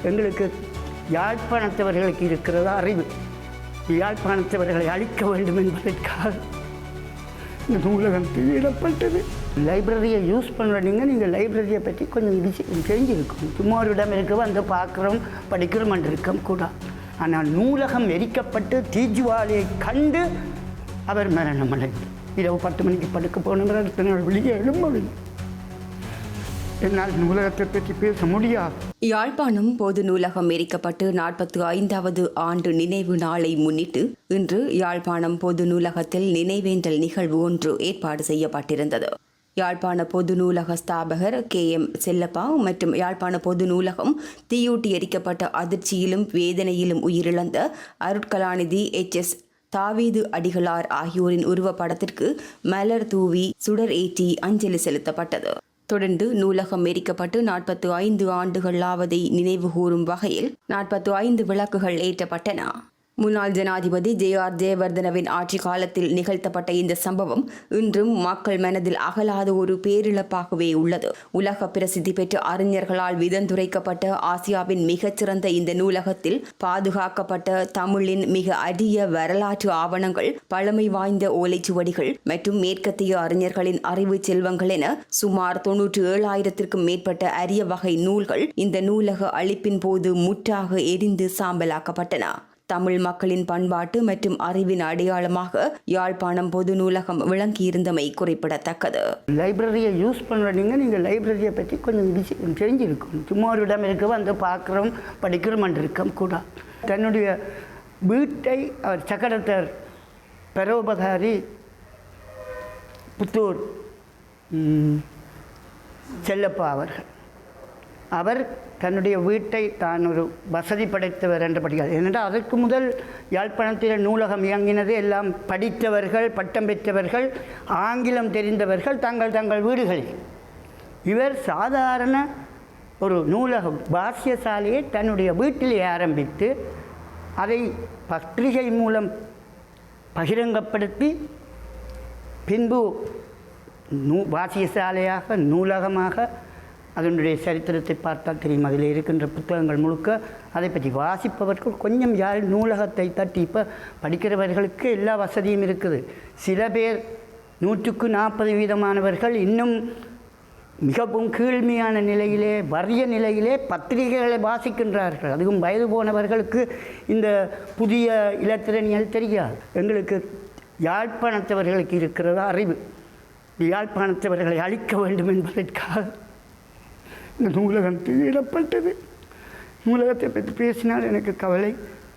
எங்களுக்கு யாழ்ப்பாணத்தவர்களுக்கு இருக்கிறதா அறிவு. யாழ்ப்பாணத்தவர்களை அழிக்க வேண்டும் என்பதற்காக இந்த நூலகம் தீயிடப்பட்டது. லைப்ரரியை யூஸ் பண்ணுறீங்க, நீங்கள் லைப்ரரியை பற்றி கொஞ்சம் விஷயம் தெரிஞ்சிருக்கும். சும்மா ஒரு இடம் இருக்க வந்து பார்க்குறோம் படிக்கிறோம் என்று இருக்கோம் கூட. ஆனால் நூலகம் எரிக்கப்பட்டு தீஜுவாலியை கண்டு அவர் மரணம் அடைந்தார். இரவு 10 மணிக்கு படுக்க போனவர் அடுத்த நாள் வெளியே எழும்பவில்லை. என்னால் நூலகத்தை பற்றி பேச முடியாது. யாழ்ப்பாணம் பொது நூலகம் எரிக்கப்பட்டு 45வது ஆண்டு நினைவு நாளை முன்னிட்டு இன்று யாழ்ப்பாணம் பொது நூலகத்தில் நினைவேந்தல் நிகழ்வு ஒன்று ஏற்பாடு செய்யப்பட்டிருந்தது. யாழ்ப்பாண பொது நூலக ஸ்தாபகர் KM செல்லப்பா மற்றும் யாழ்ப்பாண பொது நூலகம் தீயூட்டி எரிக்கப்பட்ட அதிர்ச்சியிலும் வேதனையிலும் உயிரிழந்த அருட்கலாநிதி HS தாவீது அடிகளார் ஆகியோரின் உருவப்படத்திற்கு மலர் தூவி சுடர் ஏற்றி அஞ்சலி செலுத்தப்பட்டது. தொடர்ந்து நூலகம் எரிக்கப்பட்டு 45 ஆண்டுகள் ஆவதை நினைவு கூறும் வகையில் 45 விளக்குகள் ஏற்றப்பட்டன. முன்னாள் ஜனாதிபதி JR ஜெயவர்தனவின் ஆட்சி காலத்தில் நிகழ்த்தப்பட்ட இந்த சம்பவம் இன்றும் மக்கள் மனதில் அகலாத ஒரு பேரிழப்பாகவே உள்ளது. உலக பிரசித்தி பெற்ற அறிஞர்களால் விதந்துரைக்கப்பட்ட ஆசியாவின் மிகச்சிறந்த இந்த நூலகத்தில் பாதுகாக்கப்பட்ட தமிழின் மிக அரிய வரலாற்று ஆவணங்கள், பழமை வாய்ந்த ஓலைச்சுவடிகள் மற்றும் மேற்கத்திய அறிஞர்களின் அறிவு செல்வங்கள் என சுமார் 97,000க்கும் மேற்பட்ட அரிய வகை நூல்கள் இந்த நூலக அழிப்பின் போது முற்றாக எரிந்து சாம்பலாக்கப்பட்டன. தமிழ் மக்களின் பண்பாட்டு மற்றும் அறிவின் அடையாளமாக யாழ்ப்பாணம் பொது நூலகம் விளங்கியிருந்தமை குறிப்பிடத்தக்கது. லைப்ரரியை யூஸ் பண்ணுறீங்க, நீங்கள் லைப்ரரியை பற்றி கொஞ்சம் விஷயம் தெரிஞ்சிருக்கும். சும்மா ஒரு இடம் இருக்க வந்து பார்க்குறோம் படிக்கிறோம் என்று இருக்கோம் கூட. தன்னுடைய வீட்டை அவர் சக்கரத்தர் பரோபகாரி புத்தூர் செல்லப்பா அவர் தன்னுடைய வீட்டை தான் ஒரு வசதி படைத்தவர் என்று படிக்கிறார். ஏனென்றால் அதற்கு முதல் யாழ்ப்பாணத்தில் நூலகம் இயங்கினது எல்லாம் படித்தவர்கள், பட்டம் பெற்றவர்கள், ஆங்கிலம் தெரிந்தவர்கள் தங்கள் வீடுகளில். இவர் சாதாரண ஒரு நூலகம் பாஷ்யசாலையை தன்னுடைய வீட்டிலே ஆரம்பித்து அதை பத்திரிகை மூலம் பகிரங்கப்படுத்தி பின்பு பாஷ்யசாலையாக நூலகமாக அதனுடைய சரித்திரத்தை பார்த்தால் தெரியும். அதில் இருக்கின்ற புத்தகங்கள் முழுக்க அதை பற்றி வாசிப்பவர்கள் கொஞ்சம் யார் நூலகத்தை தட்டி இப்போ படிக்கிறவர்களுக்கு எல்லா வசதியும் இருக்குது. சில பேர் 140% இன்னும் மிகவும் கீழ்மையான நிலையிலே, வறிய நிலையிலே பத்திரிகைகளை வாசிக்கின்றார்கள். அதுவும் வயது போனவர்களுக்கு இந்த புதிய இலத்திரனியல் தெரியாது. எங்களுக்கு யாழ்ப்பாணத்தவர்களுக்கு இருக்கிறதா அறிவு. யாழ்ப்பாணத்தவர்களை அழிக்க வேண்டும் என்பதற்காக இந்த நூலகம் தீயிடப்பட்டது. நூலகத்தை பற்றி பேசினால் எனக்கு கவலை.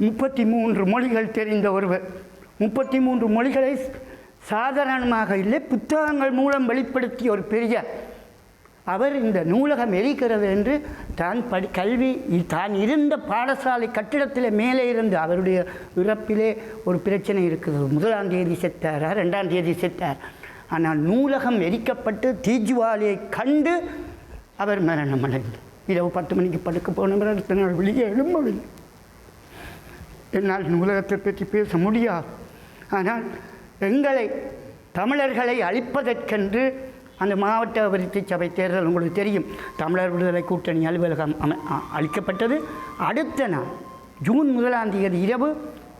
33 மொழிகள் தெரிந்த ஒருவர் 33 மொழிகளை சாதாரணமாக இல்லை புத்தகங்கள் மூலம் வெளிப்படுத்திய ஒரு பெரிய அவர் இந்த நூலகம் எரிக்கிறது என்று தான் இருந்த பாடசாலை கட்டிடத்தில் மேலே இருந்து அவருடைய இறப்பிலே ஒரு பிரச்சனை இருக்குது. 1ஆம் தேதி செத்தார், 2ஆம் தேதி செத்தார். ஆனால் நூலகம் எரிக்கப்பட்டு தீஜுவாலியை கண்டு அவர் மரணம் அடைந்தார். இரவு 10 மணிக்கு படுக்க போனவர் அடுத்த நாள் வெளியே எழும்பவில்லை. என்னால் நூலகத்தை பற்றி பேச முடியாது. ஆனால் எங்களை தமிழர்களை அழிப்பதற்கென்று அந்த மாவட்ட அபிவிருத்தி சபை தேர்தல் உங்களுக்கு தெரியும். தமிழர் விடுதலை கூட்டணி அலுவலகம் அளிக்கப்பட்டது. அடுத்த நாள் ஜூன் 1ஆம் தேதி இரவு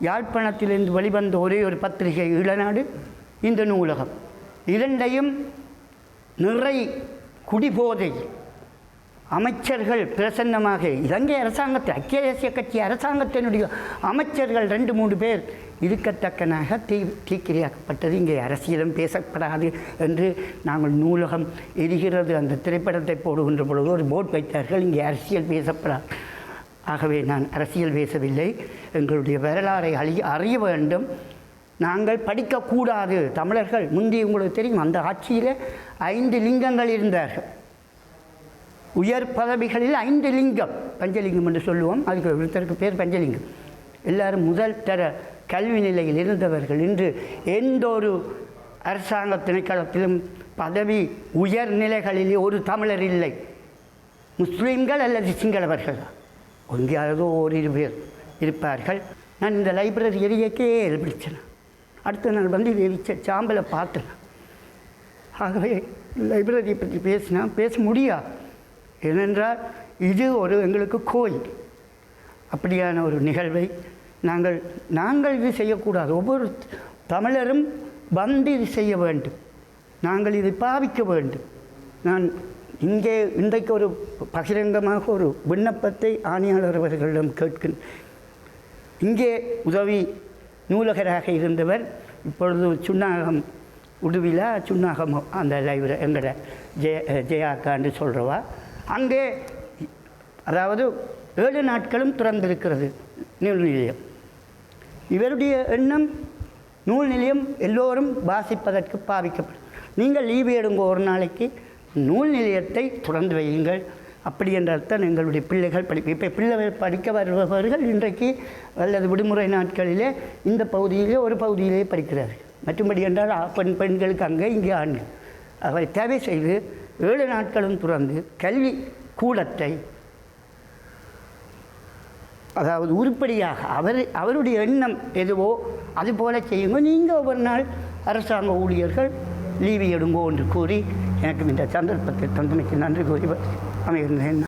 யாழ்ப்பாணத்திலிருந்து வெளிவந்த ஒரே ஒரு பத்திரிகை ஈழநாடு, இந்த நூலகம். இரண்டையும் நிறை குடிபோதை அமைச்சர்கள் பிரசன்னமாக இலங்கை அரசாங்கத்தை, ஐக்கிய தேசிய கட்சி அரசாங்கத்தினுடைய அமைச்சர்கள் 2-3 பேர் இருக்கத்தக்கனாக தீக்கிரையாக்கப்பட்டது. இங்கே அரசியலும் பேசப்படாது என்று நாங்கள் நூலகம் எரிகிறது அந்த திரைப்படத்தை போடுகின்ற பொழுது ஒரு போர்ட் வைத்தார்கள், இங்கே அரசியல் பேசப்படாது. ஆகவே நான் அரசியல் பேசவில்லை. எங்களுடைய வரலாறை அறிய வேண்டும். நாங்கள் படிக்கக்கூடாது. தமிழர்கள் முந்தி உங்களுக்கு தெரியும் அந்த ஆட்சியில் 5 லிங்கங்கள் இருந்தார்கள். உயர் பதவிகளில் 5 லிங்கம், பஞ்சலிங்கம் என்று சொல்லுவோம். அதுக்கு ஒருத்தருக்கு பேர் பஞ்சலிங்கம். எல்லாரும் முதல் தர கல்வி நிலையில் இருந்தவர்கள். இன்று எந்த ஒரு அரசாங்க திணைக்களத்திலும் பதவி உயர் நிலைகளிலே ஒரு தமிழர் இல்லை. முஸ்லீம்கள் அல்லது சிங்களவர்கள் எங்கேயாவது ஓரிரு பேர் இருப்பார்கள். நான் இந்த லைப்ரரி எரியக்கே எழுப்பிச்சேன். அடுத்த நாள் வந்து எரிச்ச சாம்பலை பார்த்தேன். ஆகவே லைப்ரரியை பற்றி பேச முடியாது. ஏனென்றால் இது ஒரு எங்களுக்கு கோயில். அப்படியான ஒரு நிகழ்வை நாங்கள் இது செய்யக்கூடாது. ஒவ்வொரு தமிழரும் வந்து இது செய்ய வேண்டும். நாங்கள் இதை பாவிக்க வேண்டும். நான் இங்கே இன்றைக்கு ஒரு பகிரங்கமாக ஒரு விண்ணப்பத்தை ஆணையாளர் அவர்களிடம் கேட்கிறேன். இங்கே உதவி நூலகராக இருந்தவர் இப்பொழுது சுன்னாகம் உடுவிலா சுன்னாகம் அந்த லைப்ரரி எங்களை ஜெயாக்கான்னு சொல்கிறவா அங்கே அதாவது 7 நாட்களும் திறந்திருக்கிறது நூல் நிலையம். இவருடைய எண்ணம் நூல் நிலையம் எல்லோரும் வாசிப்பதற்கு பாவிக்கப்படும். நீங்கள் லீவு எடுங்க ஒரு நாளைக்கு நூல் நிலையத்தை திறந்து வையுங்கள். அப்படி என்றால் தான் எங்களுடைய பிள்ளைகள் இப்போ பிள்ளைகள் படிக்க வருபவர்கள் இன்றைக்கு அல்லது விடுமுறை நாட்களிலே இந்த பகுதியிலே ஒரு பகுதியிலே படிக்கிறார்கள். மற்றும்படி என்றால் பெண்களுக்கு அங்கே இங்கே ஆண்கள் அவை தேவை செய்து 7 நாட்களும் திறந்து கல்வி கூடத்தை அதாவது உருப்படியாக அவருடைய எண்ணம் எதுவோ அதுபோல செய்யுங்க. நீங்கள் ஒவ்வொரு நாள் அரசாங்க ஊழியர்கள் லீவு எடுங்கோ என்று கூறி எனக்கு இந்த சந்தர்ப்பத்தை தந்தமைக்கு நன்றி கூறி அமைகிறேன்.